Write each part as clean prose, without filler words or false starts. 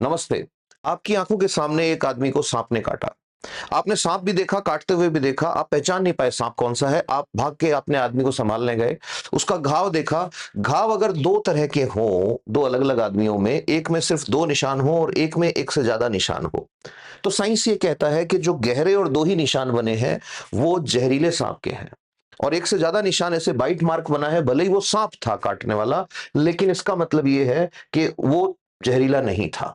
नमस्ते। आपकी आंखों के सामने एक आदमी को सांप ने काटा। आपने सांप भी देखा, काटते हुए भी देखा, आप पहचान नहीं पाए सांप कौन सा है। आप भाग के अपने आदमी को संभालने गए। उसका घाव देखा। घाव अगर दो तरह के हों, दो अलग अलग आदमियों में, एक में सिर्फ दो निशान हो और एक में एक से ज्यादा निशान हो, तो साइंस ये कहता है कि जो गहरे और दो ही निशान बने हैं वो जहरीले सांप के हैं। और एक से ज्यादा निशान ऐसे बाइट मार्क बना है, भले ही वो सांप था काटने वाला, लेकिन इसका मतलब ये है कि वो जहरीला नहीं था।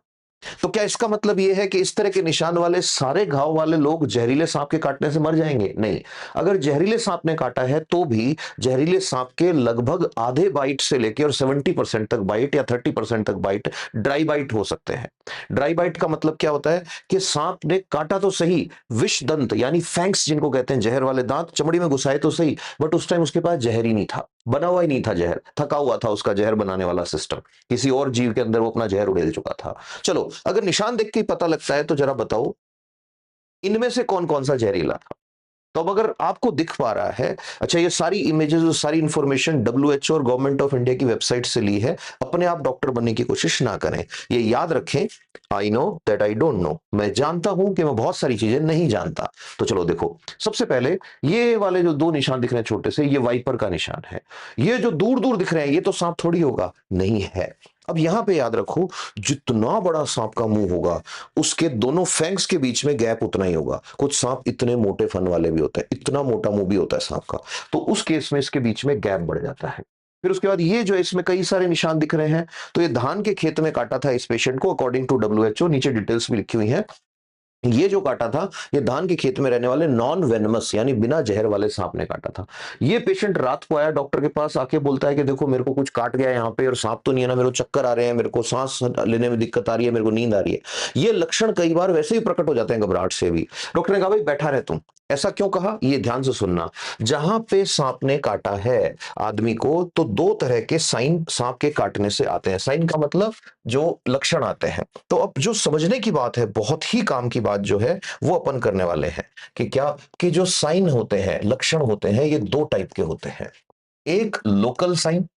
तो क्या इसका मतलब यह है कि इस तरह के निशान वाले सारे घाव वाले लोग जहरीले सांप के काटने से मर जाएंगे? नहीं। अगर जहरीले सांप ने काटा है तो भी जहरीले सांप के लगभग आधे बाइट से लेकर और 70% तक बाइट या 30% तक बाइट ड्राई बाइट हो सकते हैं। ड्राई बाइट का मतलब क्या होता है कि सांप ने काटा तो सही, विष दंत यानी फैंक्स जिनको कहते हैं, जहर वाले दांत चमड़ी में घुसाए तो सही, बट उस टाइम उसके पास जहर ही नहीं था, बना हुआ ही नहीं था जहर, थका हुआ था उसका जहर बनाने वाला सिस्टम, किसी और जीव के अंदर वो अपना जहर उड़ेल चुका था। चलो, अगर निशान देख के ही पता लगता है तो जरा बताओ इनमें से कौन कौन सा जहरीला था? तो अब अगर आपको दिख पा रहा है, अच्छा, ये सारी इमेजेस और सारी इंफॉर्मेशन डब्ल्यूएचओ और गवर्नमेंट ऑफ इंडिया की वेबसाइट से ली है। अपने आप डॉक्टर बनने की कोशिश ना करें। ये याद रखें, I know that I don't know, मैं जानता हूं कि मैं बहुत सारी चीजें नहीं जानता। तो चलो देखो, सबसे पहले ये वाले जो दो निशान दिख रहे हैं छोटे से, ये वाइपर का निशान है। ये जो दूर दूर दिख रहे हैं ये तो सांप थोड़ी होगा, नहीं है। अब यहां पे याद रखो, जितना बड़ा सांप का मुंह होगा उसके दोनों फैंक्स के बीच में गैप उतना ही होगा। कुछ सांप इतने मोटे फन वाले भी होते हैं, इतना मोटा मुंह भी होता है सांप का, तो उस केस में इसके बीच में गैप बढ़ जाता है। फिर उसके बाद ये जो इसमें कई सारे निशान दिख रहे हैं, तो ये धान के खेत में काटा था इस पेशेंट को, अकॉर्डिंग टू डब्ल्यूएचओ। नीचे डिटेल्स भी लिखी हुई हैं। ये जो काटा था, ये धान के खेत में रहने वाले नॉन वेनमस यानी बिना जहर वाले सांप ने काटा था। ये पेशेंट रात को आया डॉक्टर के पास, आके बोलता है कि देखो मेरे को कुछ काट गया यहाँ पे और सांप तो नहीं है ना, मेरे को चक्कर आ रहे हैं, मेरे को सांस लेने में दिक्कत आ रही है, मेरे को नींद आ रही है। ये लक्षण कई बार वैसे ही प्रकट हो जाते हैं घबराहट से भी। डॉक्टर ने कहा भाई बैठा रहे तुम। ऐसा क्यों कहा, ये ध्यान से सुनना। जहां पे सांप ने काटा है आदमी को, तो दो तरह के साइन सांप के काटने से आते हैं। साइन का मतलब जो लक्षण आते हैं। तो अब जो समझने की बात है, बहुत ही काम की बात जो है, वो अपन करने वाले हैं कि क्या, कि जो साइन होते हैं, लक्षण होते हैं, ये दो टाइप के होते हैं। एक लोकल साइन।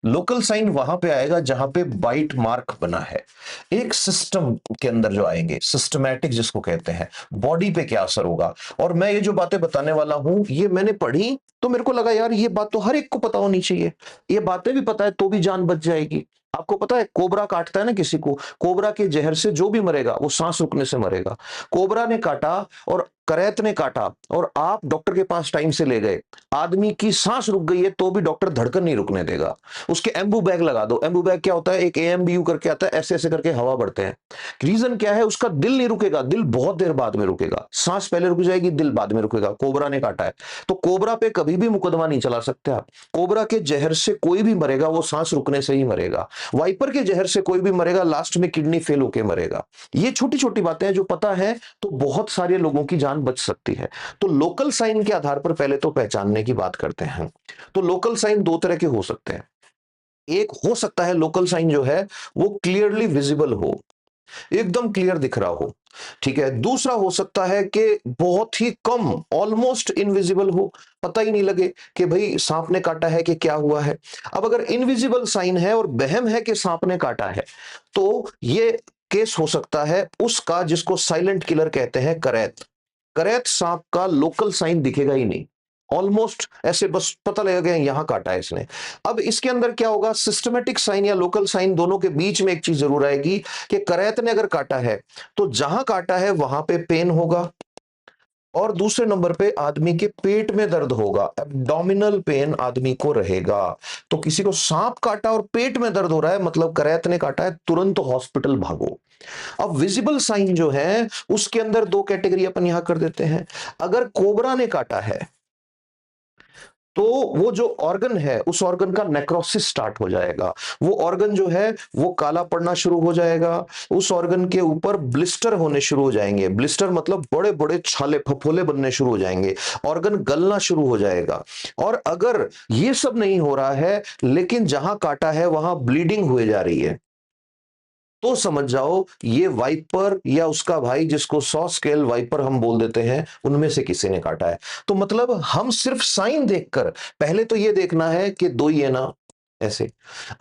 लोकल साइन वहां पे आएगा जहां पे बाइट मार्क बना है। एक सिस्टम के अंदर जो आएंगे, सिस्टमैटिक जिसको कहते हैं, बॉडी पे क्या असर होगा। और मैं ये जो बातें बताने वाला हूं ये मैंने पढ़ी, तो मेरे को लगा यार ये बात तो हर एक को पता होनी चाहिए। ये बातें भी पता है तो भी जान बच जाएगी। आपको पता है कोबरा काटता है ना किसी को, कोबरा के जहर से जो भी मरेगा वो सांस रुकने से मरेगा। कोबरा ने काटा और करैत ने काटा और आप डॉक्टर के पास टाइम से ले गए, आदमी की सांस रुक गई है तो भी डॉक्टर धड़कन नहीं रुकने देगा। उसके एम्बू बैग लगा दो। एम्बू बैग क्या होता है, एक एएमबीयू करके आता है, ऐसे ऐसे करके हवा बढ़ते हैं। रीजन क्या है, उसका दिल नहीं रुकेगा, दिल बहुत देर बाद में रुकेगा, सांस पहले रुक जाएगी, दिल बाद में रुकेगा। कोबरा ने काटा है तो कोबरा पे कभी भी मुकदमा नहीं चला सकते आप। कोबरा के जहर से कोई भी मरेगा वो सांस रुकने से ही मरेगा। वाइपर के जहर से कोई भी मरेगा लास्ट में किडनी फेल होके मरेगा। ये छोटी छोटी बातें हैं जो पता है तो बहुत सारे लोगों की जान बच सकती है। तो लोकल साइन के आधार पर पहले तो पहचानने की बात करते हैं। तो लोकल साइन दो तरह के हो सकते हैं। एक हो सकता है लोकल साइन जो है वो क्लियरली विजिबल हो, एकदम क्लियर दिख रहा हो, ठीक है। दूसरा हो सकता है कि बहुत ही कम, ऑलमोस्ट इनविजिबल हो, पता ही नहीं लगे कि भाई सांप ने काटा है कि क्या हुआ है। अब अगर इनविजिबल साइन है और वहम है कि सांप ने काटा है, तो ये केस हो सकता है उसका जिसको साइलेंट किलर कहते हैं, करैत। करैत सांप का लोकल साइन दिखेगा ही नहीं, ऑलमोस्ट ऐसे बस पता लगेगा यहां काटा है इसने। अब इसके अंदर क्या होगा, सिस्टमेटिक साइन या लोकल साइन दोनों के बीच में एक चीज जरूर आएगी कि करैत ने अगर काटा है तो जहां काटा है वहां पे पेन होगा, और दूसरे नंबर पे आदमी के पेट में दर्द होगा, एब्डोमिनल पेन आदमी को रहेगा। तो किसी को सांप काटा और पेट में दर्द हो रहा है मतलब करैत ने काटा है, तुरंत हॉस्पिटल भागो। अब विजिबल साइन जो है उसके अंदर दो कैटेगरी अपन यहां कर देते हैं। अगर कोबरा ने काटा है तो वो जो ऑर्गन है उस ऑर्गन का नेक्रोसिस स्टार्ट हो जाएगा। वो ऑर्गन जो है वो काला पड़ना शुरू हो जाएगा। उस ऑर्गन के ऊपर ब्लिस्टर होने शुरू हो जाएंगे। ब्लिस्टर मतलब बड़े बड़े छाले, फफोले बनने शुरू हो जाएंगे, ऑर्गन गलना शुरू हो जाएगा। और अगर ये सब नहीं हो रहा है लेकिन जहां काटा है वहां ब्लीडिंग हुए जा रही है, तो समझ जाओ ये वाइपर या उसका भाई जिसको 100 स्केल वाइपर हम बोल देते हैं, उनमें से किसी ने काटा है। तो मतलब हम सिर्फ साइन देखकर, पहले तो ये देखना है कि दो ही है ना, ऐसे।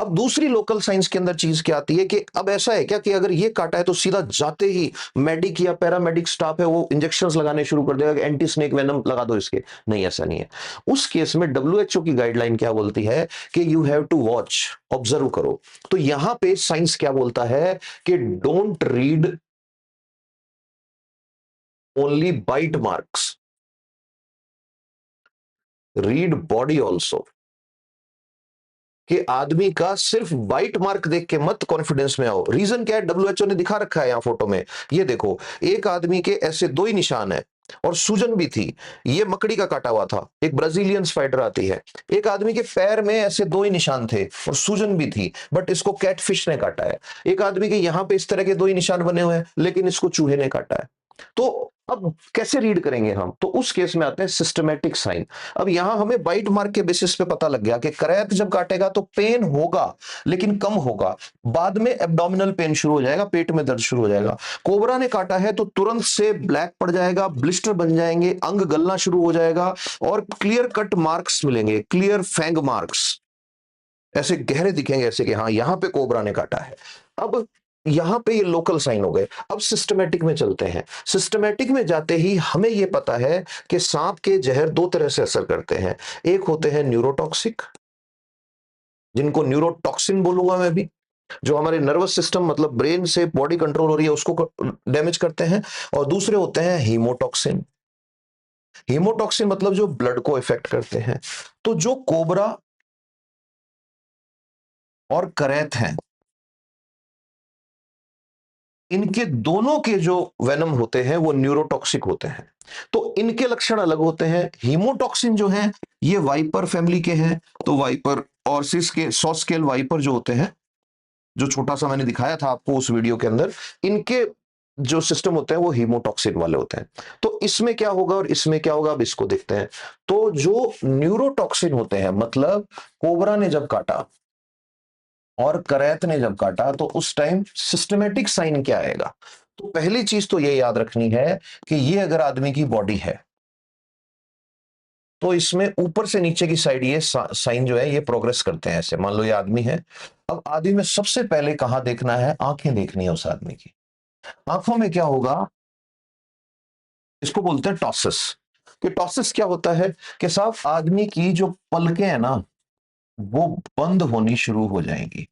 अब दूसरी लोकल साइंस के अंदर चीज क्या आती है कि अब ऐसा है क्या कि अगर ये काटा है तो सीधा जाते ही मेडिक या पैरामेडिक स्टाफ है वो इंजेक्शंस लगाने शुरू कर देगा कि एंटी स्नेक वेनम लगा दो इसके। नहीं, ऐसा नहीं है। उस केस में डब्ल्यूएचओ की गाइडलाइन क्या बोलती है कि you have to watch, observe करो। तो यहां पे साइंस क्या बोलता है कि don't read only bite marks, read body also. कि आदमी का सिर्फ बाइट मार्क देख के मत कॉन्फिडेंस में आओ। रीजन क्या है, डब्ल्यूएचओ ने दिखा रखा है यहां फोटो में। ये देखो, एक आदमी के ऐसे दो ही निशान है और सूजन भी थी। ये मकड़ी का काटा हुआ था, एक ब्राजीलियन स्पाइडर आती है। एक आदमी के पैर में ऐसे दो ही निशान थे और सूजन भी थी, बट इसको कैटफिश ने काटा है। एक आदमी के यहां पे इस तरह के दो ही निशान बने हुए हैं, लेकिन इसको चूहे ने काटा है। तो अब कैसे रीड करेंगे हम? तो उस केस में आते हैं सिस्टमैटिक साइन। अब यहां हमें बाइट मार्क के बेसिस पे पता लग गया कि करैत जब काटेगा तो पेन होगा, लेकिन कम होगा। बाद में एब्डोमिनल पेन शुरू हो जाएगा, पेट में दर्द शुरू हो जाएगा। कोबरा ने काटा है तो तुरंत से ब्लैक पड़ जाएगा, ब्लिस्टर बन जाएंगे, अंग गलना शुरू हो जाएगा और क्लियर कट मार्क्स मिलेंगे, क्लियर फैंग मार्क्स ऐसे गहरे दिखेंगे, ऐसे कि हाँ यहां पे कोबरा ने काटा है। अब यहां पे ये लोकल साइन हो गए। अब सिस्टमैटिक में चलते हैं। सिस्टमैटिक में जाते ही हमें ये पता है कि सांप के जहर दो तरह से असर करते हैं। एक होते हैं न्यूरोटॉक्सिक, जिनको न्यूरोटॉक्सिन बोलूंगा मैं भी, जो हमारे नर्वस सिस्टम मतलब ब्रेन से बॉडी कंट्रोल हो रही है उसको डैमेज करते हैं। और दूसरे होते हैं हीमोटॉक्सिन। हीमोटॉक्सिन मतलब जो ब्लड को इफेक्ट करते हैं। तो जो कोबरा और करैत हैं, इनके दोनों के जो वेनम होते हैं वो न्यूरोटॉक्सिक होते हैं। तो इनके लक्षण अलग होते हैं। हीमोटॉक्सिन जो है ये वाइपर फैमिली के हैं। तो वाइपर और सिस के सॉस्केल वाइपर जो होते हैं, जो छोटा सा मैंने दिखाया था आपको उस वीडियो के अंदर, इनके जो सिस्टम होते हैं वो हीमोटॉक्सिन वाले होते हैं। तो इसमें क्या होगा और इसमें क्या होगा, अब इसको देखते हैं। तो जो न्यूरोटॉक्सिन होते हैं, मतलब कोबरा ने जब काटा और करैत ने जब काटा, तो उस टाइम सिस्टमेटिक साइन क्या आएगा? तो पहली चीज तो ये याद रखनी है कि ये अगर आदमी की बॉडी है तो इसमें ऊपर से नीचे की साइड ये साइन जो है ये प्रोग्रेस करते हैं। ऐसे मान लो ये आदमी है। अब आदमी में सबसे पहले कहां देखना है? आंखें देखनी है उस आदमी की। आंखों में क्या होगा? इसको बोलते हैं टॉसिस। कि टॉसिस क्या होता है कि साहब आदमी की जो पलकें हैं ना वो बंद होनी शुरू हो जाएंगी।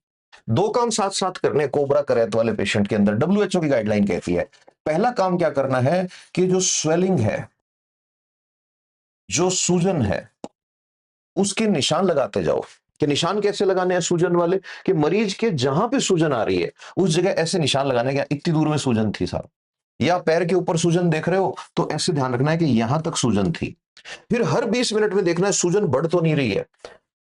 दो काम साथ साथ करने कोबरा करैत वाले पेशेंट के अंदर डब्ल्यूएचओ की गाइडलाइन कहती है। पहला काम क्या करना है कि जो स्वेलिंग है, जो सूजन है, उसके निशान लगाते जाओ। कि निशान कैसे लगाने हैं सूजन वाले? कि मरीज के जहां पे सूजन आ रही है उस जगह ऐसे निशान लगाने के, इतनी दूर में सूजन थी साहब, या पैर के ऊपर सूजन देख रहे हो तो ऐसे ध्यान रखना है कि यहां तक सूजन थी। फिर हर 20 मिनट में देखना है सूजन बढ़ तो नहीं रही है।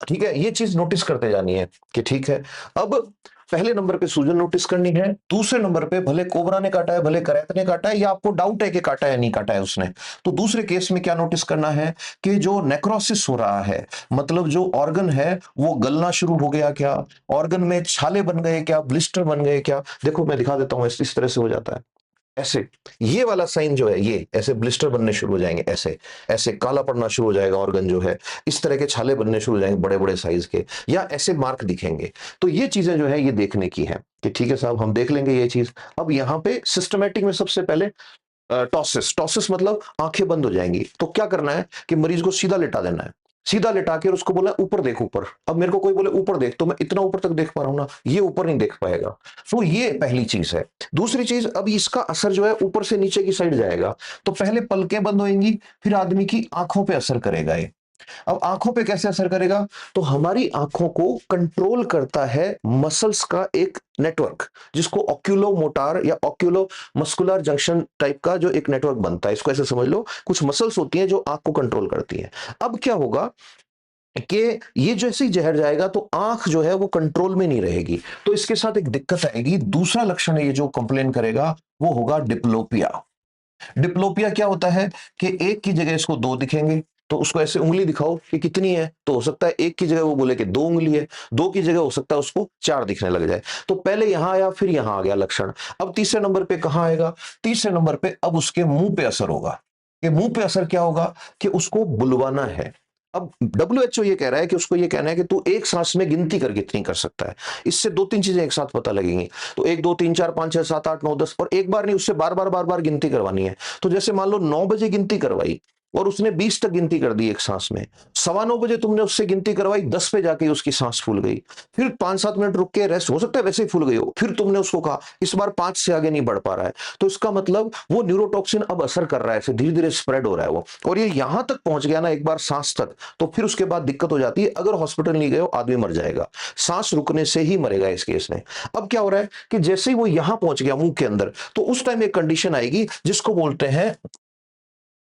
ठीक है, ये चीज नोटिस करते जानी है कि ठीक है। अब पहले नंबर पे सूजन नोटिस करनी है। दूसरे नंबर पे भले कोबरा ने काटा है, भले करैत ने काटा है, या आपको डाउट है कि काटा है नहीं काटा है उसने, तो दूसरे केस में क्या नोटिस करना है कि जो नेक्रोसिस हो रहा है, मतलब जो ऑर्गन है वो गलना शुरू हो गया क्या, ऑर्गन में छाले बन गए क्या, ब्लिस्टर बन गए क्या। देखो मैं दिखा देता हूं, इस तरह से हो जाता है ऐसे। ये वाला साइन जो है ये ऐसे ब्लिस्टर बनने शुरू हो जाएंगे, ऐसे ऐसे काला पड़ना शुरू हो जाएगा ऑर्गन जो है, इस तरह के छाले बनने शुरू हो जाएंगे बड़े बड़े साइज के, या ऐसे मार्क दिखेंगे। तो ये चीजें जो है ये देखने की है कि ठीक है साहब हम देख लेंगे ये चीज। अब यहाँ पे सिस्टमेटिक में सबसे पहले टॉसिस, टॉसिस मतलब आंखें बंद हो जाएंगी। तो क्या करना है कि मरीज को सीधा लिटा देना है। सीधा लिटा के उसको बोला ऊपर देख ऊपर। अब मेरे को कोई बोले ऊपर देख, तो मैं इतना ऊपर तक देख पा रहा हूं ना, ये ऊपर नहीं देख पाएगा। तो ये पहली चीज है। दूसरी चीज, अब इसका असर जो है ऊपर से नीचे की साइड जाएगा। तो पहले पलकें बंद होंगी, फिर आदमी की आंखों पे असर करेगा ये। अब आंखों पे कैसे असर करेगा? तो हमारी आंखों को कंट्रोल करता है मसल्स का एक नेटवर्क, जिसको ऑक्यूलो मोटार या ऑक्यूलो मस्कुलर जंक्शन टाइप का जो एक नेटवर्क बनता है। इसको ऐसे समझ लो, कुछ मसल्स होती हैं जो आंख को कंट्रोल करती हैं। अब क्या होगा कि ये जैसे ही जहर जाएगा तो आंख जो है वो कंट्रोल में नहीं रहेगी, तो इसके साथ एक दिक्कत आएगी। दूसरा लक्षण ये जो कंप्लेन करेगा वो होगा डिप्लोपिया। डिप्लोपिया क्या होता है कि एक की जगह इसको दो दिखेंगे, तो उसको ऐसे उंगली दिखाओ कि कितनी है, तो हो सकता है एक की जगह वो बोले कि दो उंगली है, दो की जगह हो सकता है उसको चार दिखने लग जाए। तो पहले यहां आया, फिर यहां आ गया लक्षण। अब तीसरे नंबर पे कहां आएगा? तीसरे नंबर पे अब उसके मुंह पे असर होगा। कि मुंह पे असर क्या होगा कि उसको बुलवाना है। अब डब्ल्यूएचओ ये कह रहा है कि उसको ये कहना है कि तू एक सांस में गिनती कर कितनी कर सकता है। इससे 2-3 चीजें एक साथ पता लगेंगी। तो 1 2 3 4 5 6 7 8 9 10 और एक बार नहीं, उससे बार-बार गिनती करवानी है। तो जैसे मान लो 9 बजे गिनती करवाई और उसने 20 तक गिनती कर दी एक सांस में। 9:15 बजे तुमने उससे गिनती करवाई, 10 पे जाके उसकी सांस फूल गई। फिर 5-7 मिनट रुक के रेस्ट, हो सकता है वैसे ही फूल गई हो। फिर तुमने उसको कहा इस बार 5 से आगे नहीं बढ़ पा रहा है। तो इसका मतलब वो न्यूरोटॉक्सिन अब असर कर रहा है, ऐसे धीरे-धीरे स्प्रेड हो रहा है वो। और ये यहां तक पहुंच गया ना एक बार सांस तक, तो फिर उसके बाद दिक्कत हो जाती है। अगर हॉस्पिटल नहीं गए हो, आदमी मर जाएगा। सांस रुकने से ही मरेगा इस केस में। अब क्या हो रहा है कि जैसे ही वो यहां पहुंच गया मुंह के अंदर, तो उस टाइम एक कंडीशन आएगी जिसको बोलते हैं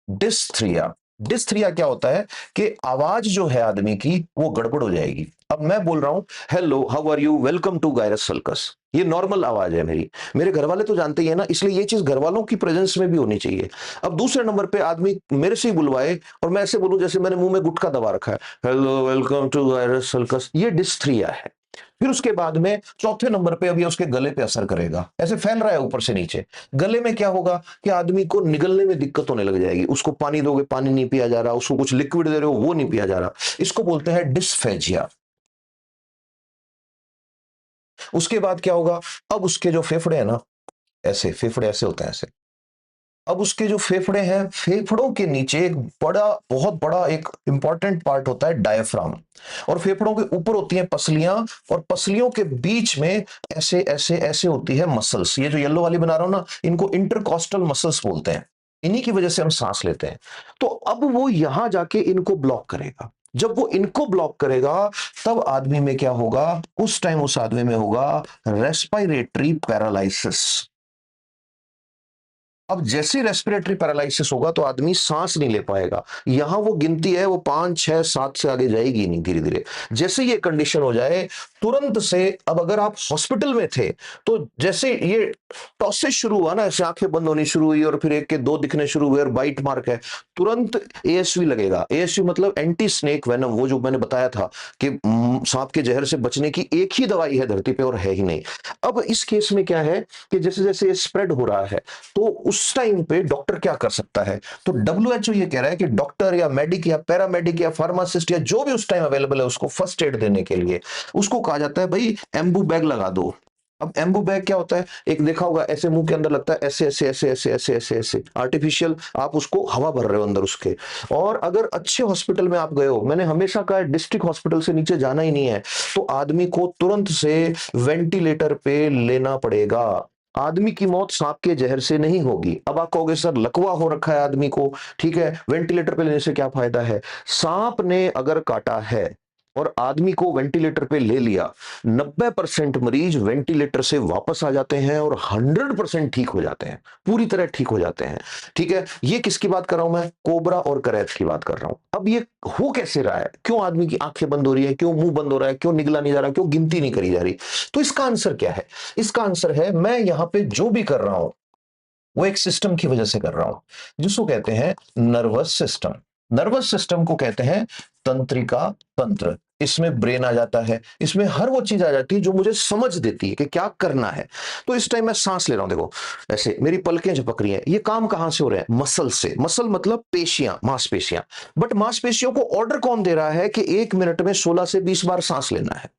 डिस्थ्रिया। डिस्थ्रिया क्या होता है कि आवाज जो है आदमी की वो गड़बड़ हो जाएगी। अब मैं बोल रहा हूं hello how are you welcome to gyrus sulcus, ये नॉर्मल आवाज है मेरी। मेरे घर वाले तो जानते ही है ना, इसलिए ये चीज घर वालों की प्रेजेंस में भी होनी चाहिए। अब दूसरे नंबर पे आदमी मेरे से ही बुलवाए और मैं ऐसे बोलूं जैसे मैंने मुंह में गुटखा दबा रखा है, hello welcome to gyrus sulcus, ये डिस्थ्रिया है। फिर उसके बाद में चौथे नंबर पे अभी उसके गले पे असर करेगा, ऐसे फैल रहा है ऊपर से नीचे। गले में क्या होगा कि आदमी को निगलने में दिक्कत होने लग जाएगी। उसको पानी दोगे, पानी नहीं पिया जा रहा, उसको कुछ लिक्विड दे रहे हो, वो नहीं पिया जा रहा। इसको बोलते हैं डिस्फेजिया। उसके बाद क्या होगा, अब उसके जो फेफड़े हैं ना, ऐसे फेफड़े ऐसे होते हैं ऐसे। अब उसके जो फेफड़े हैं, फेफड़ों के नीचे एक बड़ा, बहुत बड़ा एक इंपॉर्टेंट पार्ट होता है डायफ्राम। और फेफड़ों के ऊपर होती हैं पसलियां, और पसलियों के बीच में ऐसे ऐसे ऐसे होती है मसल्स। ये जो येलो वाली बना रहा हूं ना, इनको इंटरकॉस्टल मसल्स बोलते हैं। इन्हीं की वजह से हम सांस लेते हैं। तो अब वो यहां जाके इनको ब्लॉक करेगा। जब वो इनको ब्लॉक करेगा, तब आदमी में क्या होगा, उस टाइम उस आदमी में होगा रेस्पिरेटरी पैरालिसिस। अब जैसे रेस्पिरेटरी पैरालिसिस होगा तो आदमी सांस नहीं ले पाएगा। यहां वो गिनती है वो 5 6 7 से आगे जाएगी नहीं, धीरे धीरे। जैसे ये कंडीशन हो जाए तुरंत से, अब अगर आप हॉस्पिटल में थे तो जैसे ये टॉसिस शुरू हुआ ना, ऐसे आंखें बंद होनी शुरू हुई और फिर एक के दो दिखने शुरू हुए और बाइट मार्क है, तुरंत एएसवी लगेगा। एएसवी मतलब एंटी स्नेक वेनम, वो जो मैंने बताया था कि सांप के जहर से बचने की एक ही दवाई है धरती पे और है ही नहीं। अब इस केस में क्या है कि जैसे जैसे स्प्रेड हो रहा है, तो उस टाइम पे डॉक्टर क्या कर सकता है। तो डब्ल्यूएचओ ये कह रहा है कि डॉक्टर या मेडिक या पैरामेडिक या फार्मासिस्ट या जो भी उस टाइम अवेलेबल है, उसको फर्स्ट एड देने के लिए उसको कहा जाता है भाई एम्बू बैग लगा दो। अब एम्बू बैग क्या होता है, एक देखा होगा ऐसे मुंह के अंदर लगता है, ऐसे ऐसे ऐसे ऐसे ऐसे ऐसे ऐसे आर्टिफिशियल, आप उसको हवा भर रहे हो अंदर उसके। और अगर अच्छे हॉस्पिटल में आप गए हो, मैंने हमेशा कहा डिस्ट्रिक्ट हॉस्पिटल से नीचे जाना ही नहीं है, तो आदमी को तुरंत से वेंटिलेटर पे लेना पड़ेगा। आदमी की मौत सांप के जहर से नहीं होगी। अब आप कहोगे सर लकवा हो रखा है आदमी को, ठीक है, वेंटिलेटर पे लेने से क्या फायदा है। सांप ने अगर काटा है और आदमी को वेंटिलेटर पे ले लिया, 90% मरीज वेंटिलेटर से वापस आ जाते हैं और 100% ठीक हो जाते हैं, पूरी तरह ठीक हो जाते हैं। ठीक है, ये किसकी बात कर रहा हूं मैं, कोबरा और करैथ की बात कर रहा हूं। अब ये हो कैसे रहा है, क्यों आदमी की आंखें बंद हो रही है, क्यों मुंह बंद हो रहा है, क्यों निगला नहीं जा रहा, क्यों गिनती नहीं करी जा रही। तो इसका आंसर क्या है, इसका आंसर है मैं यहां पे जो भी कर रहा हूं वो एक सिस्टम की वजह से कर रहा हूं, जिसको कहते हैं नर्वस सिस्टम। नर्वस सिस्टम को कहते हैं तंत्रिका तंत्र। इसमें ब्रेन आ जाता है, इसमें हर वो चीज आ जाती है जो मुझे समझ देती है कि क्या करना है। तो इस टाइम मैं सांस ले रहा हूं, देखो ऐसे मेरी पलकें झपक रही हैं, ये काम कहां से हो रहे हैं, मसल से। मसल मतलब पेशियां, मांसपेशियां। बट मांसपेशियों को ऑर्डर कौन दे रहा है कि 1 मिनट में 16 से 20 बार सांस लेना है।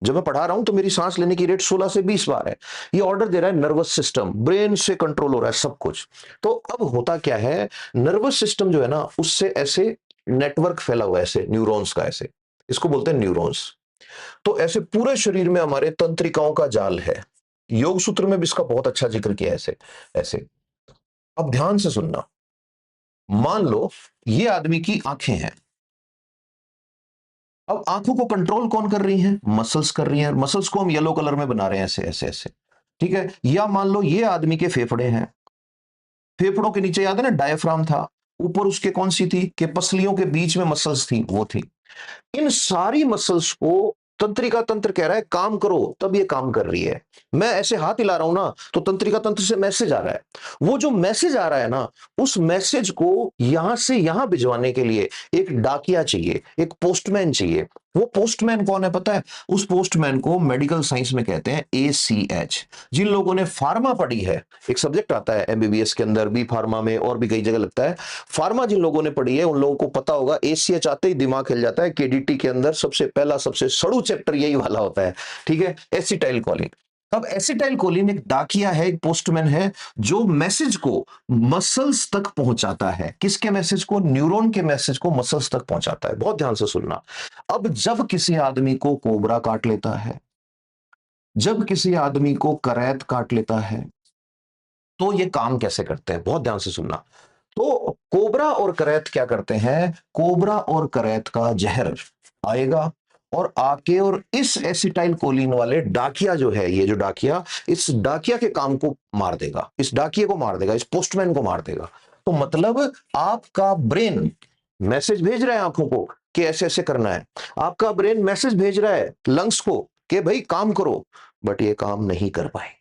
जब मैं पढ़ा रहा हूं तो मेरी सांस लेने की रेट 16 से 20 बार है। ये ऑर्डर दे रहा है नर्वस सिस्टम, ब्रेन से कंट्रोल हो रहा है सब कुछ। तो अब होता क्या है, नर्वस सिस्टम जो है ना, उससे ऐसे नेटवर्क फैला हुआ है, ऐसे न्यूरॉन्स का, ऐसे इसको बोलते हैं न्यूरॉन्स। तो ऐसे पूरे शरीर में हमारे तंत्रिकाओं का जाल है। योग सूत्र में भी इसका बहुत अच्छा जिक्र किया है, ऐसे ऐसे। अब ध्यान से सुनना, मान लो ये आदमी की आंखें हैं। अब आंखों को कंट्रोल कौन कर रही है, मसल्स कर रही हैं। मसल्स को हम येलो कलर में बना रहे हैं, ऐसे ऐसे ऐसे, ठीक है। या मान लो ये आदमी के फेफड़े हैं, फेफड़ों के नीचे याद है ना डायफ्राम था, ऊपर उसके कौन सी थी कि पसलियों के बीच में मसल्स थी, वो थी। इन सारी मसल्स को तंत्रिका तंत्र कह रहा है काम करो, तब ये काम कर रही है। मैं ऐसे हाथ हिला रहा हूं ना, तो तंत्रिका तंत्र से मैसेज आ रहा है। वो जो मैसेज आ रहा है ना, उस मैसेज को यहां से यहां भिजवाने के लिए एक डाकिया चाहिए, एक पोस्टमैन चाहिए। वो पोस्टमैन कौन है पता है? उस पोस्टमैन को मेडिकल साइंस में कहते हैं ACH। जिन लोगों ने फार्मा पढ़ी है, एक सब्जेक्ट आता है MBBS के अंदर, बी फार्मा में और भी कई जगह लगता है। फार्मा जिन लोगों ने पढ़ी है उन लोगों को पता होगा, ACH आते ही दिमाग हिल जाता है। KDT के अंदर सबसे पहला सबसे सड़ू चैप्टर यही वाला होता है, ठीक है, एसिटाइल कोलिन। अब एसिटाइल कोलिन एक डाकिया है, एक पोस्टमैन है, जो मैसेज को मसल्स तक पहुंचाता है। किसके मैसेज को? न्यूरॉन के मैसेज को मसल्स तक पहुंचाता है। बहुत ध्यान से सुनना। अब जब किसी आदमी को कोबरा काट लेता है, जब किसी आदमी को करैत काट लेता है, तो ये काम कैसे करते हैं? बहुत ध्यान से सुनना। तो कोबरा और करैत क्या करते हैं? कोबरा और करैत का जहर आएगा और आके और इस एसिटाइल कोलिन वाले डाकिया जो है, ये जो डाकिया, इस डाकिया के काम को मार देगा, इस डाकिये को मार देगा, इस पोस्टमैन को मार देगा। तो मतलब आपका ब्रेन मैसेज भेज रहा है आंखों को कि ऐसे ऐसे करना है, आपका ब्रेन मैसेज भेज रहा है लंग्स को कि भाई काम करो, बट ये काम नहीं कर पाएंगे।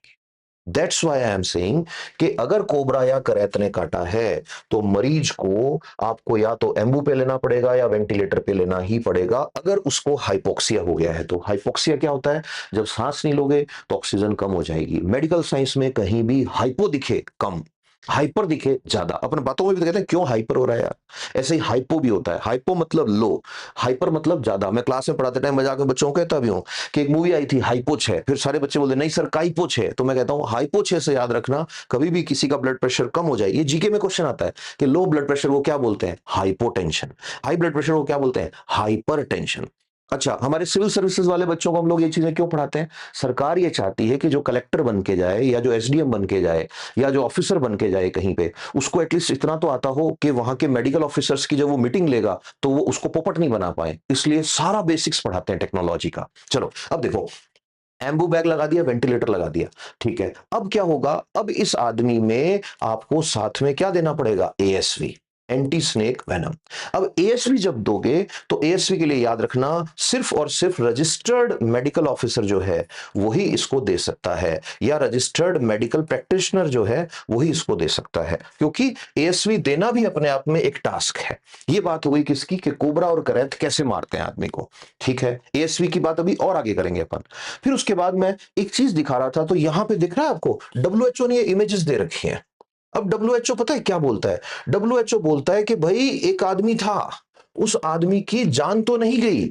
That's why I am saying कि अगर कोबरा या करैत ने काटा है तो मरीज को आपको या तो एम्बू पे लेना पड़ेगा या वेंटिलेटर पे लेना ही पड़ेगा। अगर उसको हाइपोक्सिया हो गया है तो हाइपोक्सिया क्या होता है? जब सांस नहीं लोगे तो ऑक्सीजन कम हो जाएगी। मेडिकल साइंस में कहीं भी हाइपो दिखे कम, हाइपर दिखे ज्यादा। अपने बातों में भी तो कहते हैं क्यों हाइपर हो रहा है यार, ऐसे ही हाइपो भी होता है। हाइपो मतलब लो, हाइपर मतलब ज्यादा। मैं क्लास में पढ़ाते टाइम मजाक में बच्चों को कहता भी हूं कि एक मूवी आई थी हाइपो 6, फिर सारे बच्चे बोलते नहीं सर काइपो 6, तो मैं कहता हूं हाइपो 6 से याद रखना, कभी भी किसी का ब्लड प्रेशर कम हो जाए। ये जीके में क्वेश्चन आता है कि लो ब्लड प्रेशर वो क्या बोलते हैं? हाइपोटेंशन। हाई ब्लड प्रेशर वो क्या बोलते हैं? Hyper tension. अच्छा, हमारे सिविल सर्विसेज वाले बच्चों को हम लोग ये चीजें क्यों पढ़ाते हैं? सरकार ये चाहती है कि जो कलेक्टर बन के जाए या जो SDM बन के जाए या जो ऑफिसर बन के जाए कहीं पे, उसको एटलीस्ट इतना तो आता हो कि वहां के मेडिकल ऑफिसर्स की जब वो मीटिंग लेगा तो वो उसको पोपट नहीं बना पाए। इसलिए सारा बेसिक्स पढ़ाते हैं टेक्नोलॉजी का। चलो अब देखो, एम्बू बैग लगा दिया, वेंटिलेटर लगा दिया, ठीक है। अब क्या होगा? अब इस आदमी में आपको साथ में क्या देना पड़ेगा? ASV, anti snake venom. अब ASV जब दोगे तो ASV के लिए याद रखना सिर्फ और सिर्फ रजिस्टर्ड मेडिकल ऑफिसर जो है वही इसको दे सकता है, या रजिस्टर्ड मेडिकल प्रैक्टिशनर जो है वही इसको दे सकता है, क्योंकि ASV देना भी अपने आप में एक टास्क है। ये बात हो गई किसकी? कि कोबरा और करैत कैसे मारते हैं आदमी को, ठीक है। ASV की बात अभी और आगे करेंगे अपन। फिर उसके बाद मैं एक चीज दिखा रहा था, तो यहां पे दिख रहा है आपको WHO ने ये इमेजेस दे रखी हैं। अब WHO पता है क्या बोलता है? WHO बोलता है कि भाई एक आदमी था, उस आदमी की जान तो नहीं गई,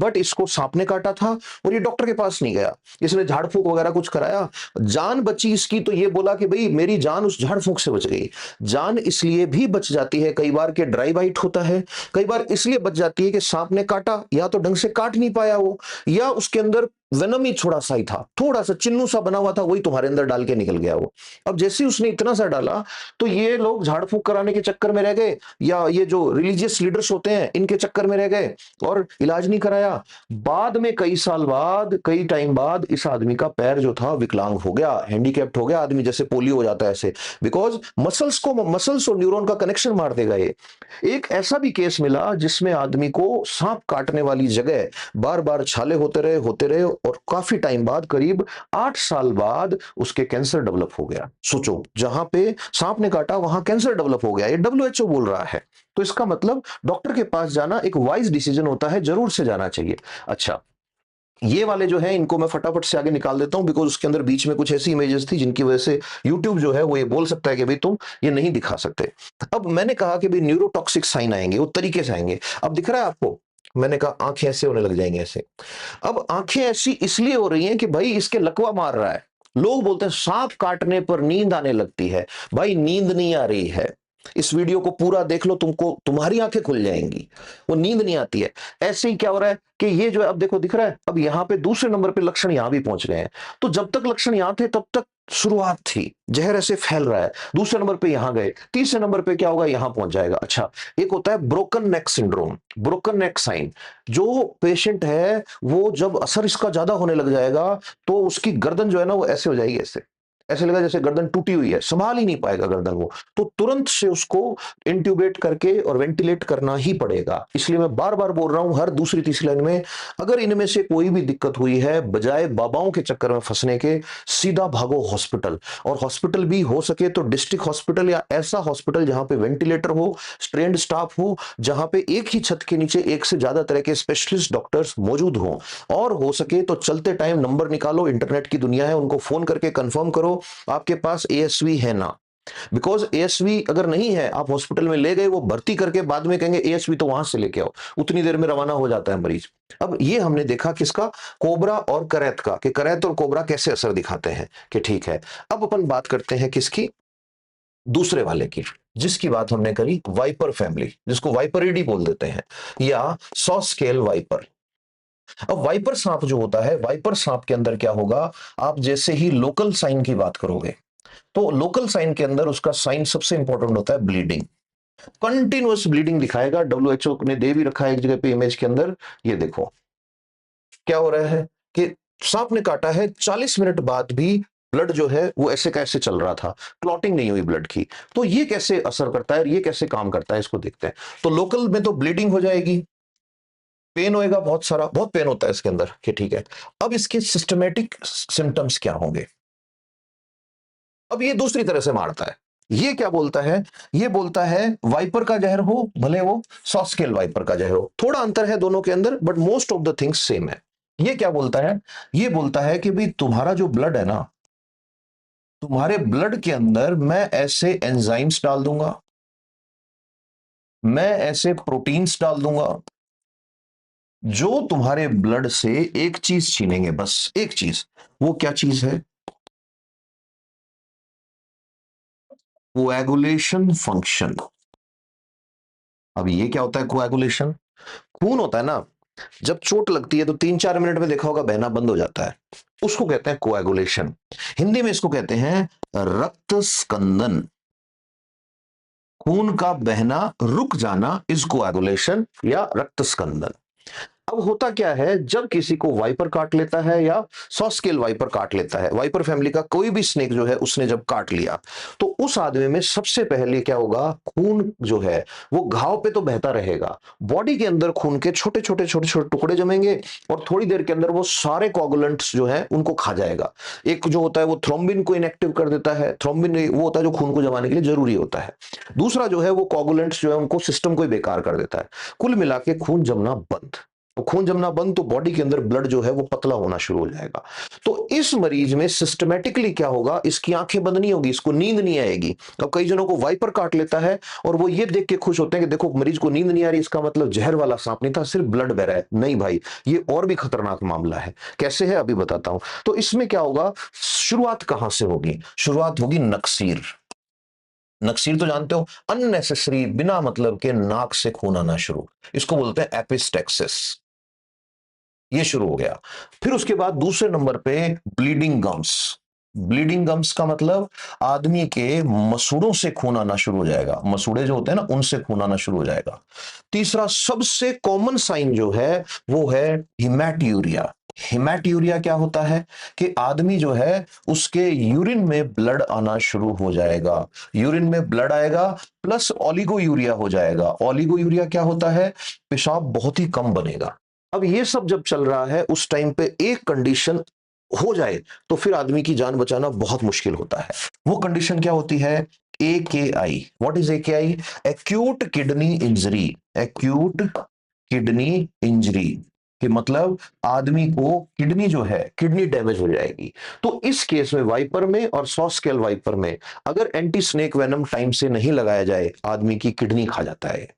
बट इसको सांप ने काटा था और ये डॉक्टर के पास नहीं गया, इसने झाड़ फूक वगैरह कुछ कराया, जान बची इसकी, तो ये बोला कि भाई मेरी जान उस झाड़ फूक से बच गई। जान इसलिए भी बच जाती है कई बार के ड्राई बाइट होता है, कई बार इसलिए बच जाती है कि सांप ने काटा, या तो ढंग से काट नहीं पाया वो, या उसके अंदर वेनम ही थोड़ा सा ही था, थोड़ा सा चिन्नू सा बना हुआ था, वही तुम्हारे अंदर डाल के निकल गया वो। अब जैसे ही उसने इतना सा डाला तो ये लोग झाड़ फूक कराने के चक्कर में रह गए, या ये जो रिलीजियस लीडर्स होते हैं इनके चक्कर में रह गए और इलाज नहीं कराया। बाद में कई साल बाद, कई टाइम बाद इस आदमी का पैर जो था विकलांग हो गया, हैंडीकैप्ड हो गया आदमी, जैसे पोलियो हो जाता है ऐसे, बिकॉज मसल्स और न्यूरॉन का कनेक्शन मार देगा ये। एक ऐसा भी केस मिला जिसमें आदमी को सांप काटने वाली जगह बार बार छाले होते रहे और काफी टाइम बाद, करीब 8 साल बाद उसके कैंसर डेवलप हो गया। सोचो, जहां पे सांप ने काटा वहां कैंसर डेवलप हो गया, ये WHO बोल रहा है। तो इसका मतलब डॉक्टर के पास जाना एक वाइज डिसीजन होता है, जरूर से जाना चाहिए। अच्छा, ये वाले जो है इनको मैं फटाफट से आगे निकाल देता हूं, बिकॉज उसके अंदर बीच में कुछ ऐसी इमेजेस थी जिनकी वजह से YouTube जो है वो ये बोल सकता है कि भाई तुम ये नहीं दिखा सकते। अब मैंने कहा कि भाई न्यूरोटॉक्सिक साइन आएंगे, वो तरीके से आएंगे। अब दिख रहा है आपको? मैंने कहा आंखें ऐसे होने लग जाएंगे ऐसे। अब आंखें ऐसी इसलिए हो रही हैं कि भाई इसके लकवा मार रहा है। लोग बोलते हैं सांप काटने पर नींद आने लगती है। भाई नींद नहीं आ रही है, इस वीडियो को पूरा देख लो, तुमको तुम्हारी आंखें खुल जाएंगी, वो नींद नहीं आती है। ऐसे ही क्या हो रहा है कि ये जो है, अब देखो दिख रहा है, अब यहां पे दूसरे नंबर पे लक्षण यहां भी पहुंच गए हैं। तो जब तक लक्षण यहां थे तब तक शुरुआत थी, जहर ऐसे फैल रहा है, दूसरे नंबर पे यहां गए, तीसरे नंबर पे क्या होगा? यहां पहुंच जाएगा। अच्छा, एक होता है ब्रोकन नेक सिंड्रोम, ब्रोकन नेक साइन। जो पेशेंट है वो जब असर इसका ज्यादा होने लग जाएगा तो उसकी गर्दन जो है ना वो ऐसे हो जाएगी, ऐसे ऐसे लगा जैसे गर्दन टूटी हुई है, संभाल ही नहीं पाएगा गर्दन वो, तो तुरंत से उसको इंट्यूबेट करके और वेंटिलेट करना ही पड़ेगा। इसलिए मैं बार-बार बोल रहा हूं हर दूसरी तीसरी लाइन में, अगर इनमें से कोई भी दिक्कत हुई है, बजाय बाबाओं के चक्कर में फंसने के, सीधा भागो हॉस्पिटल। और हॉस्पिटल भी हो सके तो डिस्ट्रिक्ट हॉस्पिटल या ऐसा हॉस्पिटल जहां पे वेंटिलेटर हो, ट्रेन्ड स्टाफ हो, जहां पे एक ही छत के नीचे एक से ज्यादा तरह के स्पेशलिस्ट डॉक्टर्स मौजूद हों। और हो सके तो चलते टाइम नंबर निकालो, इंटरनेट की दुनिया है, उनको फोन करके कंफर्म करो आपके पास एएसवी है ना। बिकॉज एएसवी अगर नहीं है, आप हॉस्पिटल में ले गए, वो भर्ती करके बाद में कहेंगे एएसवी तो वहां से लेके आओ, उतनी देर में रवाना हो जाता है मरीज। अब ये हमने देखा किसका, कोबरा और करैत का, कि करैत और कोबरा कैसे असर दिखाते हैं, कि ठीक है। अब अपन बात करते हैं किसकी, दूसरे वाले की, जिसकी बात हमने करी, वाइपर फैमिली, जिसको वाइपरिडी बोल देते हैं, या 100 स्केल वाइपर। अब वाइपर सांप जो होता है, वाइपर सांप के अंदर क्या होगा, आप जैसे ही लोकल साइन की बात करोगे, तो लोकल साइन के अंदर उसका साइन सबसे इंपॉर्टेंट होता है ब्लीडिंग। कंटिन्यूअस ब्लीडिंग दिखाएगा, डब्ल्यूएचओ ने दे भी रखा है एक जगह पे इमेज के अंदर। ये देखो क्या हो रहा है कि सांप ने काटा है, 40 मिनट बाद भी ब्लड जो है वो ऐसे कैसे चल रहा था, क्लॉटिंग नहीं हुई ब्लड की। तो ये कैसे असर करता है, ये कैसे काम करता है, इसको देखते हैं। तो लोकल में तो ब्लीडिंग हो जाएगी, पेन होएगा बहुत सारा, बहुत पेन होता है इसके अंदर, कि ठीक है। अब इसके सिस्टमेटिक सिम्टम्स क्या होंगे, अब ये दूसरी तरह से मारता है। ये क्या बोलता है, ये बोलता है वाइपर का जहर हो, भले वो 100 स्केल वाइपर का जहर हो, थोड़ा अंतर है दोनों के अंदर, but most of the things same है। ये क्या बोलता है, ये बोलता है कि भाई तुम्हारा जो ब्लड है ना, तुम्हारे ब्लड के अंदर मैं ऐसे एंजाइम्स डाल दूंगा, मैं ऐसे प्रोटीन्स डाल दूंगा, जो तुम्हारे ब्लड से एक चीज छीनेंगे, बस एक चीज। वो क्या चीज है, कोएगुलेशन फंक्शन। अब ये क्या होता है कोएगुलेशन, खून होता है ना, जब चोट लगती है तो 3-4 मिनट में देखा होगा बहना बंद हो जाता है, उसको कहते हैं कोएगुलेशन। हिंदी में इसको कहते हैं रक्त स्कंदन। खून का बहना रुक जाना इज कोएगुलेशन या रक्त स्कंदन। अब होता क्या है, जब किसी को वाइपर काट लेता है या 100 स्केल वाइपर काट लेता है, वाइपर फैमिली का कोई भी स्नेक जो है उसने जब काट लिया, तो उस आदमी में सबसे पहले क्या होगा, खून जो है वो घाव पे तो बहता रहेगा, बॉडी के अंदर खून के छोटे छोटे छोटे छोटे टुकड़े जमेंगे, और थोड़ी देर के अंदर वो सारे कोगुलेंट्स जो है उनको खा जाएगा। एक जो होता है वो थ्रोम्बिन को इनएक्टिव कर देता है, थ्रोम्बिन वो होता है जो खून को जमाने के लिए जरूरी होता है। दूसरा जो है वो कोगुलेंट्स जो है उनको सिस्टम को ही बेकार कर देता है। कुल मिला के खून जमना बंद, तो खून जमना बंद, तो बॉडी के अंदर ब्लड जो है वो पतला होना शुरू हो जाएगा। तो इस मरीज में सिस्टमेटिकली क्या होगा, इसकी आंखें बंद नहीं होगी, इसको नींद नहीं आएगी। अब कई जनों को वाइपर काट लेता है और वो ये देख के खुश होते हैं कि देखो मरीज को नींद नहीं आ रही, इसका मतलब जहर वाला सांप नहीं था, सिर्फ ब्लड बह रहा है। नहीं भाई, ये और भी खतरनाक मामला है। कैसे है अभी बताता हूं। तो इसमें क्या होगा, शुरुआत कहां से होगी, शुरुआत होगी नक्सीर। नक्सीर तो जानते हो, अननेसेसरी, बिना मतलब के नाक से खून आना शुरू, इसको बोलते हैं एपिस्टेक्सिस। ये शुरू हो गया। फिर उसके बाद दूसरे नंबर पे ब्लीडिंग गम्स। ब्लीडिंग गम्स का मतलब आदमी के मसूड़ों से खून आना शुरू हो जाएगा, मसूड़े जो होते हैं ना उनसे खून आना शुरू हो जाएगा। तीसरा सबसे कॉमन साइन जो है वो है हिमैट्यूरिया। हिमैट्यूरिया क्या होता है कि आदमी जो है उसके यूरिन में ब्लड आना शुरू हो जाएगा, यूरिन में ब्लड आएगा, प्लस ओलिगोयूरिया हो जाएगा। ओलिगोयूरिया क्या होता है, पेशाब बहुत ही कम बनेगा। अब ये सब जब चल रहा है उस टाइम पे एक कंडीशन हो जाए तो फिर आदमी की जान बचाना बहुत मुश्किल होता है। वो कंडीशन क्या होती है, AKI। What is AKI, acute kidney injury. Acute kidney injury कि मतलब आदमी को किडनी जो है, किडनी डैमेज हो जाएगी। तो इस केस में वाइपर में और 100 स्केल वाइपर में अगर एंटी स्नेक वेनम टाइम से नहीं लगाया जाए, आदमी की किडनी खा जाता है,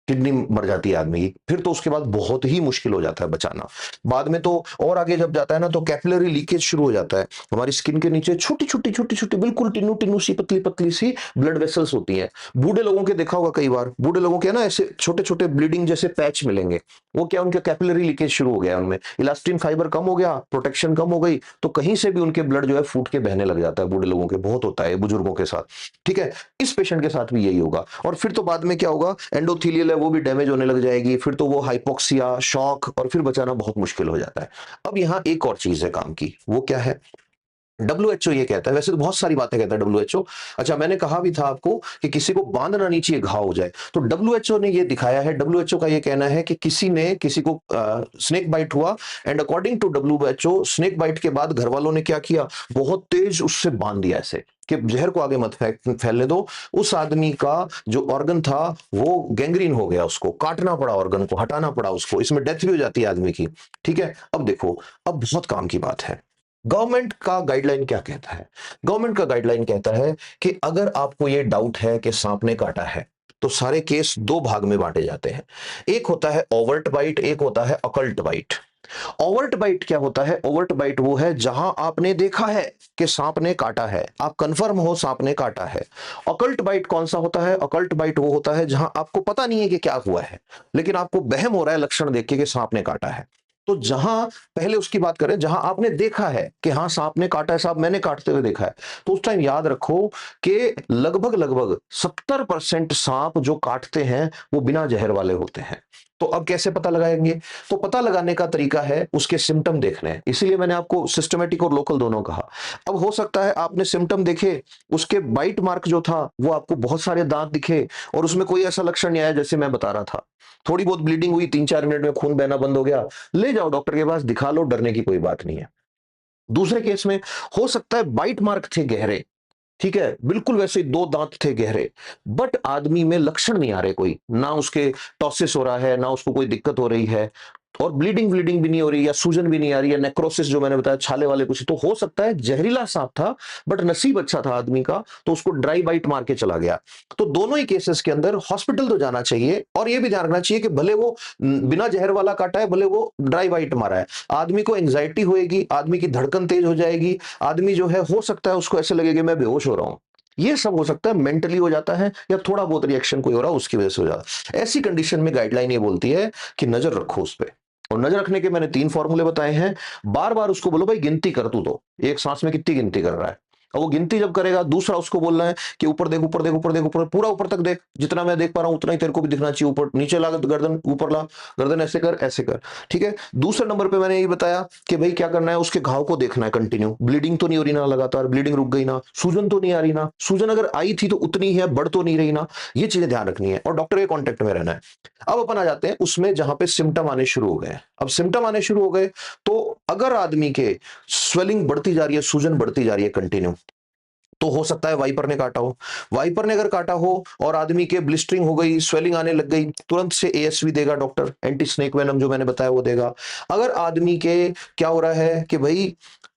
किडनी मर जाती है आदमी की। फिर तो उसके बाद बहुत ही मुश्किल हो जाता है बचाना। बाद में तो और आगे जब जाता है ना तो कैपिलरी लीकेज शुरू हो जाता है। हमारी स्किन के नीचे छोटी छोटी छोटी छोटी बिल्कुल टिन्नू टिन्नू सी पतली पतली सी ब्लड वेसल्स होती हैं। बूढ़े लोगों के देखा होगा कई बार, बूढ़े लोगों के ना ऐसे छोटे छोटे ब्लीडिंग जैसे पैच मिलेंगे, वो क्या उनके कैपिलरी लीकेज शुरू हो गया, उनमें इलास्टिन फाइबर कम हो गया, प्रोटेक्शन कम हो गई, तो कहीं से भी उनके ब्लड जो है फूट के बहने लग जाता है। बूढ़े लोगों के बहुत होता है, बुजुर्गों के साथ, ठीक है। इस पेशेंट के साथ भी यही होगा। और फिर तो बाद में क्या होगा, एंडोथीलियल है वो भी डैमेज होने लग जाएगी, फिर तो वो हाइपोक्सिया, शॉक, और फिर बचाना बहुत मुश्किल हो जाता है। अब यहां एक और चीज है काम की, वो क्या है, डब्ल्यूएचओ ये कहता है, वैसे तो बहुत सारी बातें कहता है डब्ल्यूएचओ। अच्छा, मैंने कहा भी था आपको कि किसी को बांधना नहीं चाहिए घाव हो जाए, तो डब्ल्यूएचओ ने ये दिखाया है। डब्ल्यूएचओ का ये कहना है कि किसी ने किसी को स्नेक बाइट हुआ, and according to WHO snake bite के बाद घर वालों ने क्या किया, बहुत तेज उससे बांध दिया ऐसे कि जहर को आगे मत फैलने दो। उस आदमी का जो ऑर्गन था वो गैंग्रीन हो गया, उसको काटना पड़ा, ऑर्गन को हटाना पड़ा उसको, इसमें डेथ भी हो जाती है आदमी की। ठीक है, अब देखो, अब बहुत काम की बात है। गवर्नमेंट का गाइडलाइन क्या कहता है? गवर्नमेंट का गाइडलाइन कहता है कि अगर आपको ये डाउट है कि सांप ने काटा है, तो सारे केस दो भाग में बांटे जाते हैं। एक होता है ओवर्ट बाइट, एक होता है अकल्ट बाइट। ओवर्ट बाइट क्या होता है? ओवर्ट बाइट वो है जहां आपने देखा है कि सांप ने काटा है, आप कंफर्म हो सांप ने काटा है। अकल्ट बाइट कौन सा होता है? अकल्ट बाइट वो होता है जहां आपको पता नहीं है कि क्या हुआ है, लेकिन आपको वहम हो रहा है लक्षण देख के कि सांप ने काटा है। तो जहां, पहले उसकी बात करें, जहां आपने देखा है कि हाँ सांप ने काटा है, साहब मैंने काटते हुए देखा है, तो उस टाइम याद रखो कि लगभग लगभग 70% सांप जो काटते हैं वो बिना जहर वाले होते हैं। तो अब कैसे पता लगाएंगे? तो पता लगाने का तरीका है उसके सिम्टम देखने हैं, इसीलिए मैंने आपको सिस्टमेटिक और लोकल दोनों कहा। अब हो सकता है आपने सिम्टम देखे, उसके बाइट मार्क जो था वो आपको बहुत सारे दांत दिखे और उसमें कोई ऐसा लक्षण नहीं आया जैसे मैं बता रहा था, थोड़ी बहुत ब्लीडिंग हुई, 3-4 मिनट में खून बहना बंद हो गया, ले जाओ डॉक्टर के पास, दिखा लो, डरने की कोई बात नहीं है। दूसरे केस में हो सकता है बाइट मार्क थे गहरे, ठीक है, बिल्कुल वैसे ही 2 दांत थे गहरे, बट आदमी में लक्षण नहीं आ रहे कोई, ना उसके टॉसिस हो रहा है, ना उसको कोई दिक्कत हो रही है, और ब्लीडिंग ब्लीडिंग भी नहीं हो रही, या सूजन भी नहीं आ रही है, नेक्रोसिस जो मैंने बताया, छाले वाले कुछ, तो हो सकता है जहरीला सांप था, बट नसीब अच्छा था आदमी का, तो उसको ड्राई बाइट मार के चला गया। तो दोनों ही केसेस के अंदर हॉस्पिटल तो जाना चाहिए, और यह भी ध्यान रखना चाहिए कि भले वो बिना जहर वाला काटा है, भले वो ड्राई बाइट मारा है, आदमी को एंग्जाइटी होएगी, आदमी की धड़कन तेज हो जाएगी, आदमी जो है हो सकता है उसको ऐसे लगेगा मैं बेहोश हो रहा हूं। ये सब हो सकता है मेंटली हो जाता है, या थोड़ा बहुत रिएक्शन कोई हो रहा है उसकी वजह से हो जाता है। ऐसी कंडीशन में गाइडलाइन ये बोलती है कि नजर रखो उस पे, और नजर रखने के मैंने 3 फॉर्मूले बताए हैं। बार बार उसको बोलो भाई गिनती कर तू, तो एक सांस में कितनी गिनती कर रहा है, और वो गिनती जब करेगा, दूसरा उसको बोलना है कि ऊपर देख, ऊपर देख, ऊपर देख, ऊपर, पूरा ऊपर तक देख, जितना मैं देख पा रहा हूं उतना ही तेरे को भी दिखना चाहिए, ऊपर नीचे ला गर्दन, ऊपर ला गर्दन, ऐसे कर ऐसे कर। ठीक है, दूसरे नंबर पे मैंने ये बताया कि भाई क्या करना है, उसके घाव को देखना है कंटिन्यू, ब्लीडिंग तो नहीं हो रही ना, लगातार ब्लीडिंग रुक गई ना, सूजन तो नहीं आ रही ना, सूजन अगर आई थी तो उतनी है, बढ़ तो नहीं रही ना, ये चीजें ध्यान रखनी है, और डॉक्टर के कांटेक्ट में रहना है। अब अपन आ जाते हैं उसमें जहां पे सिम्टम आने शुरू हो गए। अब सिम्टम आने शुरू हो गए, तो अगर आदमी के स्वेलिंग बढ़ती जा रही है, सूजन बढ़ती जा रही है कंटिन्यू, तो हो सकता है वाइपर ने काटा हो। वाइपर ने अगर काटा हो और आदमी के ब्लिस्टरिंग हो गई, स्वेलिंग आने लग गई, तुरंत से एएसवी देगा डॉक्टर, एंटी स्नेक वेनम जो मैंने बताया वो देगा। अगर आदमी के क्या हो रहा है कि भाई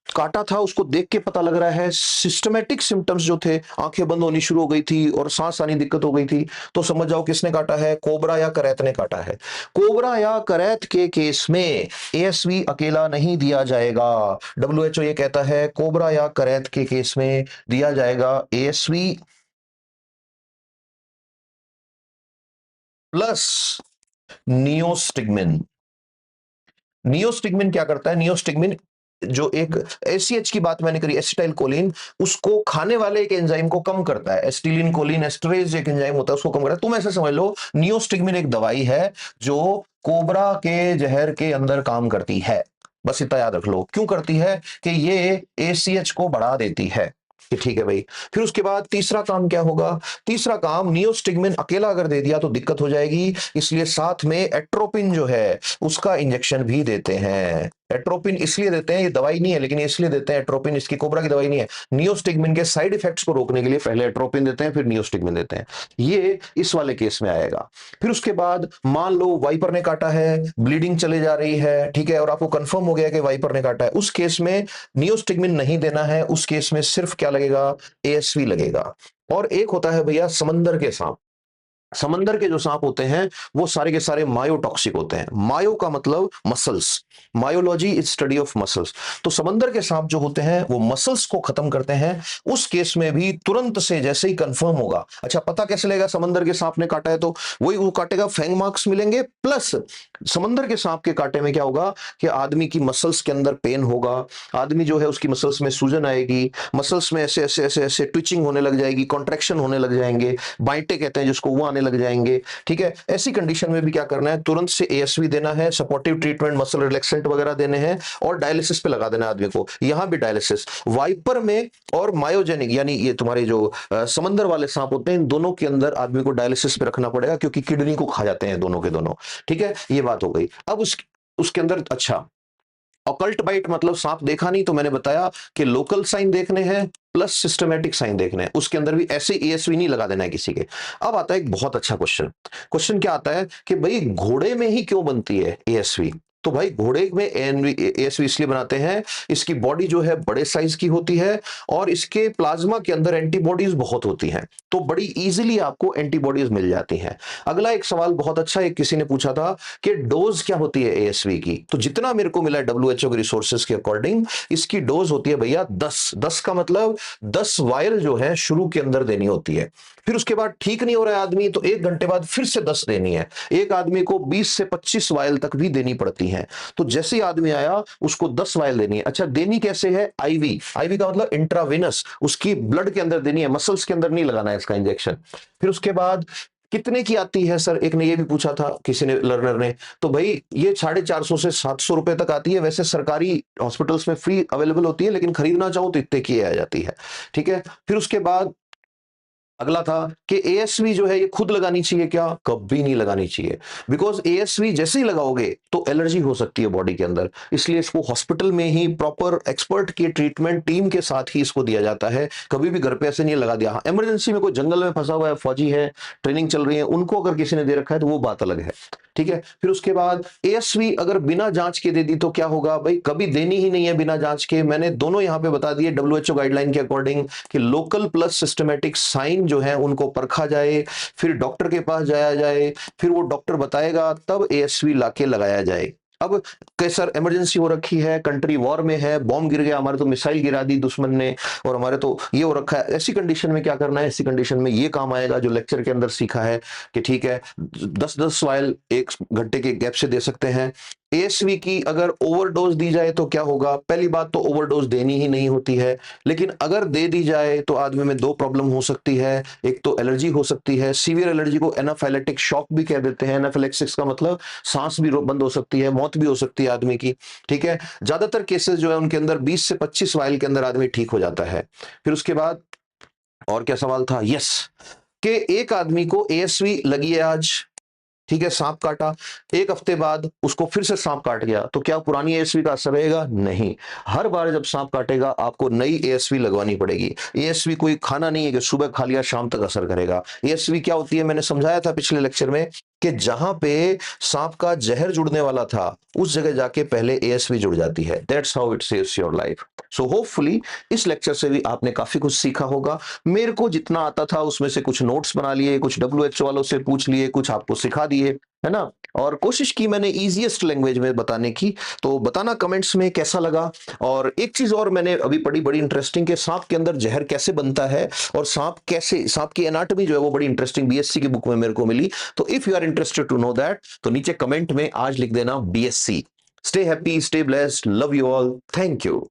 काटा था, उसको देख के पता लग रहा है सिस्टमेटिक सिम्टम्स जो थे, आंखें बंद होनी शुरू हो गई थी और सांस आनी दिक्कत हो गई थी, तो समझ जाओ किसने काटा है, कोबरा या करैत ने काटा है। कोबरा या करैत के केस में एएसवी अकेला नहीं दिया जाएगा। डब्ल्यूएचओ ये कहता है कोबरा या करैत के केस में दिया जाएगा एएसवी प्लस नियोस्टिग्मिन। नियोस्टिग्मिन क्या करता है? नियोस्टिग्मिन जो एक एसीएच की बात मैंने करी, एसिटाइल कोलिन, उसको खाने वाले एक एंजाइम को कम करता है, एसिटिलीन कोलिन एस्टरेज एक एंजाइम होता है, उसको कम करता है। तुम ऐसे समझ लो नियोस्टिग्मिन एक दवाई है जो कोबरा के जहर के अंदर काम करती है, बस इतना याद रख लो। क्यों करती है? कि ये एसीएच को बढ़ा देती है, कि ठीक है भाई। फिर उसके बाद तीसरा काम क्या होगा? तीसरा काम, नियोस्टिग्मिन अकेला अगर दे दिया तो दिक्कत हो जाएगी, इसलिए साथ में एट्रोपिन जो है उसका इंजेक्शन भी देते हैं। एट्रोपिन इसलिए देते हैं, ये दवाई नहीं है लेकिन इसलिए देते हैं एट्रोपिन, इसकी कोबरा की दवाई नहीं है, नियोस्टिग्मिन के साइड इफेक्ट्स को रोकने के लिए पहले एट्रोपिन देते हैं फिर नियोस्टिग्मिन देते हैं। ये इस वाले केस में आएगा। फिर उसके बाद मान लो वाइपर ने काटा है, ब्लीडिंग चले जा रही है, ठीक है, और आपको कंफर्म हो गया कि वाइपर ने काटा है, उस केस में नियोस्टिग्मिन नहीं देना है, उस केस में सिर्फ क्या लगेगा? एएसवी लगेगा। और एक होता है भैया समंदर के सांप। समंदर के जो सांप होते हैं वो सारे के सारे मायोटॉक्सिक होते हैं। मायो का मतलब muscles, myology is study of muscles. तो समंदर के सांप जो होते हैं वो मसल्स को खत्म करते हैं। उस केस में भी तुरंत से जैसे ही कंफर्म होगा, अच्छा पता कैसे लगेगा समंदर के सांप ने काटा है? तो वही वो काटेगा, फैंग मार्क्स मिलेंगे, प्लस समंदर के सांप के काटे में क्या होगा कि आदमी की मसल्स के अंदर पेन होगा, आदमी जो है उसकी मसल्स में सूजन आएगी, मसल्स में ऐसे ऐसे ऐसे ऐसे ट्विचिंग होने लग जाएगी, कॉन्ट्रैक्शन होने लग जाएंगे, बाइटे कहते हैं जिसको, वो आने आने लग जाएंगे, ठीक है। ऐसी कंडीशन में भी क्या करना है, तुरंत से एएसवी देना है, सपोर्टिव ट्रीटमेंट, मसल रिलैक्सेंट वगैरह देने हैं और डायलिसिस पे लगा देना है आदमी को। यहां भी डायलिसिस वाइपर में और मायोजेनिक, यानी ये तुम्हारे जो समंदर वाले सांप होते हैं, इन दोनों के अंदर आदमी को डायलिसिस पे रखना पड़ेगा, क्योंकि किडनी को खा जाते हैं दोनों के दोनों, ठीक है। ये बात हो गई। अब उसके अंदर अच्छा, ऑकल्ट बाइट मतलब सांप देखा नहीं, तो मैंने बताया कि लोकल साइन देखने हैं प्लस सिस्टमेटिक साइन देखने हैं, उसके अंदर भी ऐसे एएसवी नहीं लगा देना है किसी के। अब आता है एक बहुत अच्छा क्वेश्चन। क्वेश्चन क्या आता है कि भाई घोड़े में ही क्यों बनती है एएसवी? तो भाई घोड़े में एएसवी इसलिए बनाते हैं, इसकी बॉडी जो है बड़े साइज की होती है और इसके प्लाज्मा के अंदर एंटीबॉडीज बहुत होती हैं, तो बड़ी इजीली आपको एंटीबॉडीज मिल जाती हैं। अगला एक सवाल बहुत अच्छा, एक किसी ने पूछा था कि डोज क्या होती है एएसवी की, तो जितना मेरे को मिला डब्ल्यूएचओ के रिसोर्सेज के अकॉर्डिंग, इसकी डोज होती है भैया 10 का मतलब 10 वायल जो है शुरू के अंदर देनी होती है। फिर उसके बाद ठीक नहीं हो रहा है आदमी, तो 1 घंटे बाद फिर से 10 देनी है। एक आदमी को 20 से 25 वायल तक भी देनी पड़ती है। तो जैसे ही आदमी आया उसको 10 वायल देनी है। अच्छा, देनी कैसे है? आईवी। आईवी का मतलब इंट्रावेनस, उसकी ब्लड के अंदर देनी है, मसल्स के अंदर नहीं लगाना है इसका इंजेक्शन। फिर उसके बाद कितने की आती है सर, एक ने ये भी पूछा था किसी ने, लर्नर ने। तो भाई ये 450 से 700 रुपए तक आती है। वैसे सरकारी हॉस्पिटल्स में फ्री अवेलेबल होती है, लेकिन खरीदना चाहो तो इतने की आ जाती है, ठीक है। फिर उसके बाद अगला था कि एएसवी जो है ये खुद लगानी चाहिए क्या? कभी नहीं लगानी चाहिए, बिकॉज एएसवी जैसे ही लगाओगे तो एलर्जी हो सकती है बॉडी के अंदर। इसलिए इसको हॉस्पिटल में ही प्रॉपर एक्सपर्ट की ट्रीटमेंट टीम के साथ ही इसको दिया जाता है, कभी भी घर पे ऐसे नहीं लगा दिया। हाँ, इमरजेंसी में कोई जंगल में फंसा हुआ है, फौजी है, ट्रेनिंग चल रही है, उनको अगर किसी ने दे रखा है तो वो बात अलग है, ठीक है। फिर उसके बाद एएसवी अगर बिना जांच के दे दी तो क्या होगा? भाई कभी देनी ही नहीं है बिना जांच के। मैंने दोनों यहां पे बता दिए डब्ल्यूएचओ गाइडलाइन के अकॉर्डिंग कि लोकल प्लस सिस्टमेटिक साइन जो है उनको परखा जाए, फिर डॉक्टर के पास जाया जाए, फिर वो डॉक्टर बताएगा तब एएसवी लाके लगाया जाए। अब कई सर इमरजेंसी हो रखी है, कंट्री वॉर में है, बॉम्ब गिर गया, हमारे तो मिसाइल गिरा दी दुश्मन ने और हमारे तो ये हो रखा है, ऐसी कंडीशन में क्या करना है? ऐसी कंडीशन में ये काम आएगा जो लेक्चर के अंदर सीखा है कि ठीक है 10-10 वायल 1 घंटे के गैप से दे सकते हैं। एएसवी की अगर ओवरडोज दी जाए तो क्या होगा? पहली बात तो ओवरडोज देनी ही नहीं होती है, लेकिन अगर दे दी जाए तो आदमी में 2 प्रॉब्लम हो सकती है। एक तो एलर्जी हो सकती है, सीवियर एलर्जी को एनाफाइलेटिक शॉक भी कह देते हैं। एनाफाइलेक्सिस का मतलब सांस भी बंद हो सकती है, मौत भी हो सकती है आदमी की, ठीक है। ज्यादातर केसेस जो है उनके अंदर 20 से 25 वायल के अंदर आदमी ठीक हो जाता है। फिर उसके बाद और क्या सवाल था? यस, कि एक आदमी को एएसवी लगी है आज, ठीक है, सांप काटा, 1 हफ्ते बाद उसको फिर से सांप काट गया, तो क्या पुरानी एएसवी का असर रहेगा? नहीं। हर बार जब सांप काटेगा आपको नई एएसवी लगवानी पड़ेगी। एएसवी कोई खाना नहीं है कि सुबह खा लिया शाम तक असर करेगा। एएसवी क्या होती है, मैंने समझाया था पिछले लेक्चर में कि जहां पे सांप का जहर जुड़ने वाला था उस जगह जाके पहले एएसवी जुड़ जाती है। That's how it saves your life. So hopefully इस लेक्चर से भी आपने काफी कुछ सीखा होगा। मेरे को जितना आता था उसमें से कुछ नोट्स बना लिए, कुछ डब्ल्यूएचओ वालों से पूछ लिए, कुछ आपको सिखा दिए, है ना। और कोशिश की मैंने इजीएस्ट लैंग्वेज में बताने की। तो बताना कमेंट्स में कैसा लगा। और एक चीज और मैंने अभी पढ़ी बड़ी इंटरेस्टिंग, कि सांप के अंदर जहर कैसे बनता है और सांप की एनाटॉमी जो है वो बड़ी इंटरेस्टिंग बीएससी की बुक में मेरे को मिली। तो if you are interested to know that तो नीचे कमेंट में आज लिख देना BSc. Stay happy, stay blessed, love you all, thank you.